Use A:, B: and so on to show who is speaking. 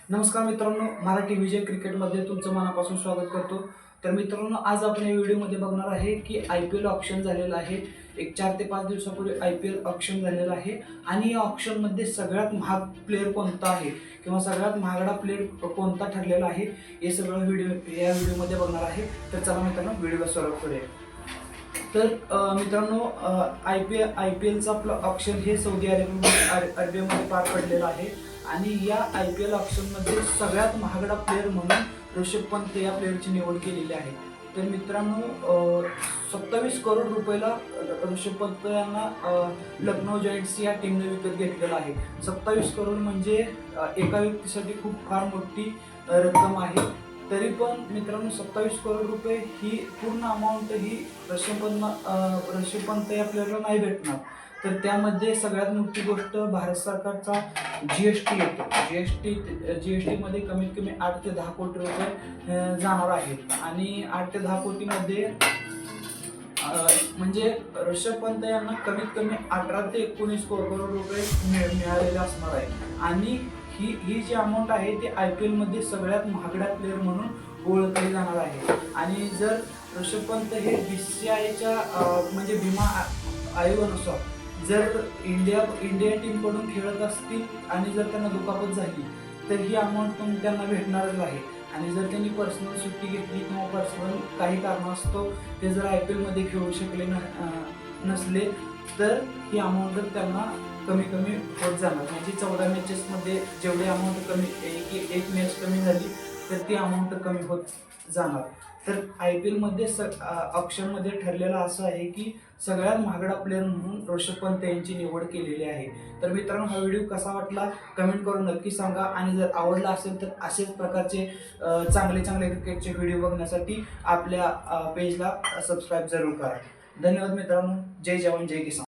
A: नमस्कार मित्रांनो, मराठी विजय क्रिकेटमध्ये तुमचं मनापासून स्वागत करतो। तर मित्रांनो, आज आपण या व्हिडिओमध्ये बघणार आहे की IPL ऑप्शन झालेलं आहे। एक 4 ते 5 दिवसापूर्वी IPL ऑप्शन झालेलं आहे आणि या ऑप्शनमध्ये सगळ्यात महाग प्लेयर कोणता आहे किंवा सगळ्यात महागडा प्लेयर कोणता ठरलेला आहे हे सगळं या व्हिडिओमध्ये बघणार आहे। तर चला मित्रांनो, व्हिडिओला सुरुवात करूया। तर मित्रांनो, IPLचं आपलं ऑप्शन हे सौदी अरेबियामध्ये पार पडलेलं आहे आणि या IPL ऑप्शनमध्ये सगळ्यात महागडा प्लेयर म्हणून ऋषभ पंत या प्लेयरची निवड केलेली आहे। तर मित्रांनो, 27 करोड रुपयाला ऋषभ पंत यांना लखनौ जायंट्स या टीमने विकत घेतलेला आहे। 27 करोड म्हणजे एका व्यक्तीसाठी खूप फार मोठी रक्कम आहे। तरी पण मित्रांनो, 27 करोड रुपये ही पूर्ण अमाऊंट ही ऋषभ पंत या प्लेयरला नाही भेटणार। तर त्यामध्ये सगळ्यात मोठी गोष्ट भारत सरकारचा GST येतो। GST मध्ये कमीत कमी 8 ते 10 कोटी रुपये जाणार आहेत आणि 8 ते 10 कोटीमध्ये म्हणजे ऋषभ पंत यांना कमीत कमी 18 ते 19 करोड रुपये मिळालेले असणार आहे आणि ही जी अमाऊंट आहे ती IPL मध्ये सगळ्यात महागडा प्लेयर म्हणून ओळखली जाणार आहे। आणि जर ऋषभ पंत हे BCCIच्या म्हणजे विमा आयोगानुसार जर इंडिया टीमकडून खेळत असतील आणि जर त्यांना दुखापत झाली तर ही अमाऊंट पण त्यांना भेटणारच आहे। आणि जर त्यांनी पर्सनल सुट्टी घेतली किंवा पर्सनल काही कारणास्तव ते जर IPL मध्ये खेळू शकले नसले तर ही अमाऊंट त्यांना कमी होत जाणार। म्हणजे 14 मॅचेसमध्ये जेवढी अमाऊंट एक मॅच कमी झाली तर ती अमाऊंट कमी होत जाणार। तर IPL मध्ये ऑप्शनमध्ये ठरलेलं असं आहे की सगळ्यात महागडा प्लेयर म्हणून ऋषभ पंत यांची निवड केलेली आहे। तर मित्रांनो, हा व्हिडिओ कसा वाटला कमेंट करून नक्की सांगा आणि जर आवडला असेल तर असेच प्रकारचे चांगले क्रिकेटचे व्हिडिओ बघण्यासाठी आपल्या पेजला सबस्क्राईब जरूर करा। धन्यवाद मित्रांनो, जय जवान जय किसान।